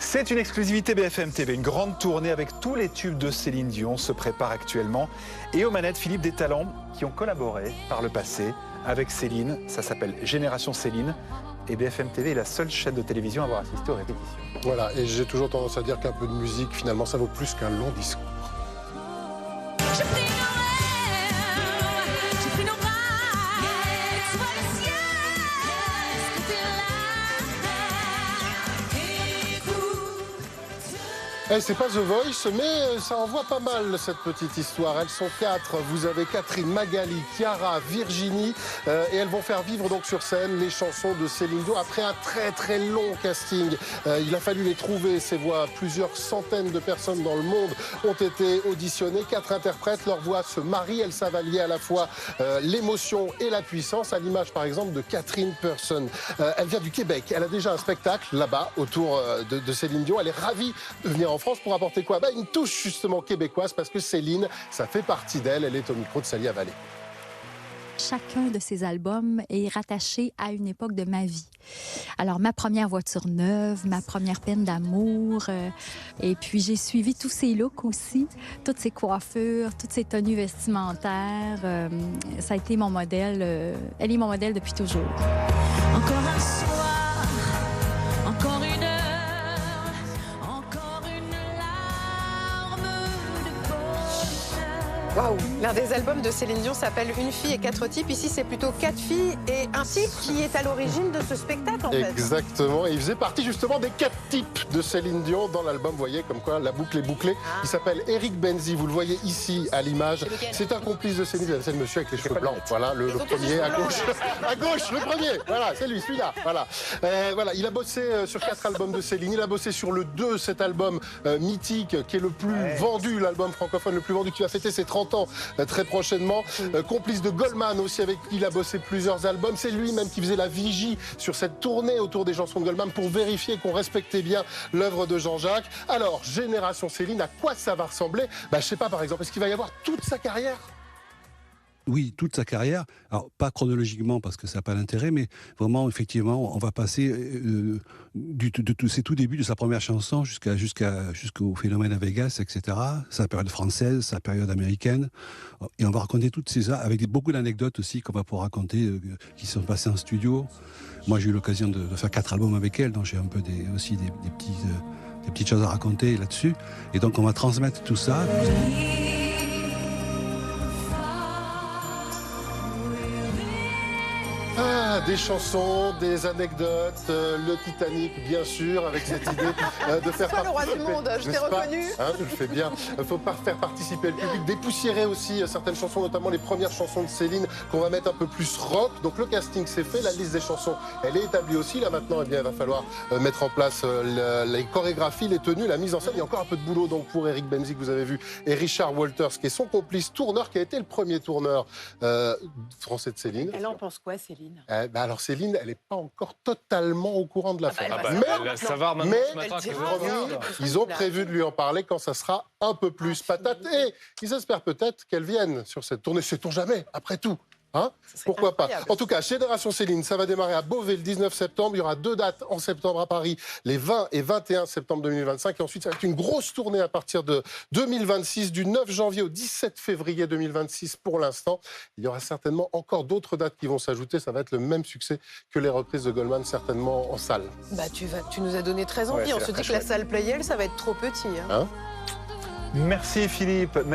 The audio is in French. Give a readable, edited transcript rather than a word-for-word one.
C'est une exclusivité BFM TV. Une grande tournée avec tous les tubes de Céline Dion se prépare actuellement. Et aux manettes, Philippe, des talents qui ont collaboré par le passé avec Céline. Ça s'appelle Génération Céline. Et BFM TV est la seule chaîne de télévision à avoir assisté aux répétitions. Voilà, et j'ai toujours tendance à dire qu'un peu de musique, finalement, ça vaut plus qu'un long discours. C'est pas The Voice, mais ça envoie pas mal cette petite histoire. Elles sont 4. Vous avez Catherine, Magali, Chiara, Virginie, et elles vont faire vivre donc sur scène les chansons de Céline Dion après un très long casting. Il a fallu les trouver, ces voix. Plusieurs centaines de personnes dans le monde ont été auditionnées. 4 interprètes, leurs voix se marient. Elles savent allier à la fois l'émotion et la puissance, à l'image par exemple de Catherine Person. Elle vient du Québec. Elle a déjà un spectacle là-bas autour de Céline Dion. Elle est ravie de venir en France pour apporter quoi ? Une touche justement québécoise, parce que Céline, ça fait partie d'elle. Elle est au micro de Sally Avalé. Chacun de ces albums est rattaché à une époque de ma vie. Alors, ma première voiture neuve, ma première peine d'amour, et puis j'ai suivi tous ces looks aussi, toutes ces coiffures, toutes ces tenues vestimentaires. Ça a été mon modèle. Elle est mon modèle depuis toujours. Encore un soir, encore une heure, encore une larme de bonheur. Waouh! L'un des albums de Céline Dion s'appelle Une fille et 4 types. Ici, c'est plutôt 4 filles et un type qui est à l'origine de ce spectacle, en fait. Exactement. Et il faisait partie justement des 4 types de Céline Dion dans l'album. Vous voyez comme quoi la boucle est bouclée. Il s'appelle Eric Benzi. Vous le voyez ici à l'image. C'est un complice de Céline. C'est le monsieur avec les cheveux blancs. Voilà, le premier à gauche. À gauche, le premier. Voilà, c'est lui, celui-là. Voilà. Voilà. Il a bossé sur 4 albums de Céline. Il a bossé sur le 2, cet album mythique qui est le plus vendu, l'album francophone le plus vendu, qui va fêter ses 30 ans très prochainement. Complice de Goldman aussi, avec qui il a bossé plusieurs albums. C'est lui-même qui faisait la vigie sur cette tournée autour des chansons de Goldman pour vérifier qu'on respectait bien l'œuvre de Jean-Jacques. Alors, Génération Céline, à quoi ça va ressembler ? Je sais pas, par exemple, est-ce qu'il va y avoir toute sa carrière ? Oui, toute sa carrière. Alors, pas chronologiquement parce que ça n'a pas d'intérêt, mais vraiment, effectivement, on va passer de ses tout débuts, de sa première chanson jusqu'au phénomène à Vegas, etc. Sa période française, sa période américaine. Et on va raconter toutes ces avec beaucoup d'anecdotes aussi qu'on va pouvoir raconter, qui sont passées en studio. Moi, j'ai eu l'occasion de faire 4 albums avec elle, donc j'ai un peu aussi des petites choses à raconter là-dessus. Et donc, on va transmettre tout ça. Des chansons, des anecdotes, le Titanic, bien sûr, avec cette idée de faire Toi, le roi du monde, je t'ai reconnu. Je le fais bien. Il faut pas faire participer le public, dépoussiérer aussi certaines chansons, notamment les premières chansons de Céline, qu'on va mettre un peu plus rock. Donc le casting c'est fait, la liste des chansons, elle est établie aussi. Là maintenant, il va falloir mettre en place les chorégraphies, les tenues, la mise en scène. Il y a encore un peu de boulot donc pour Eric Benzi, que vous avez vu, et Richard Walters, qui est son complice tourneur, qui a été le premier tourneur français de Céline. Elle en pense quoi, Céline ? Alors Céline, elle n'est pas encore totalement au courant de l'affaire. Ils ont prévu de lui en parler quand ça sera un peu plus patate. Et ils espèrent peut-être qu'elle vienne sur cette tournée. Sait-on jamais, après tout. Pourquoi pas ? En tout cas, Génération Céline, ça va démarrer à Beauvais le 19 septembre. Il y aura 2 dates en septembre à Paris, les 20 et 21 septembre 2025. Et ensuite, ça va être une grosse tournée à partir de 2026, du 9 janvier au 17 février 2026 pour l'instant. Il y aura certainement encore d'autres dates qui vont s'ajouter. Ça va être le même succès que les reprises de Goldman, certainement en salle. Tu nous as donné très envie. On se dit que la salle Playel, ça va être trop petit. Merci Philippe.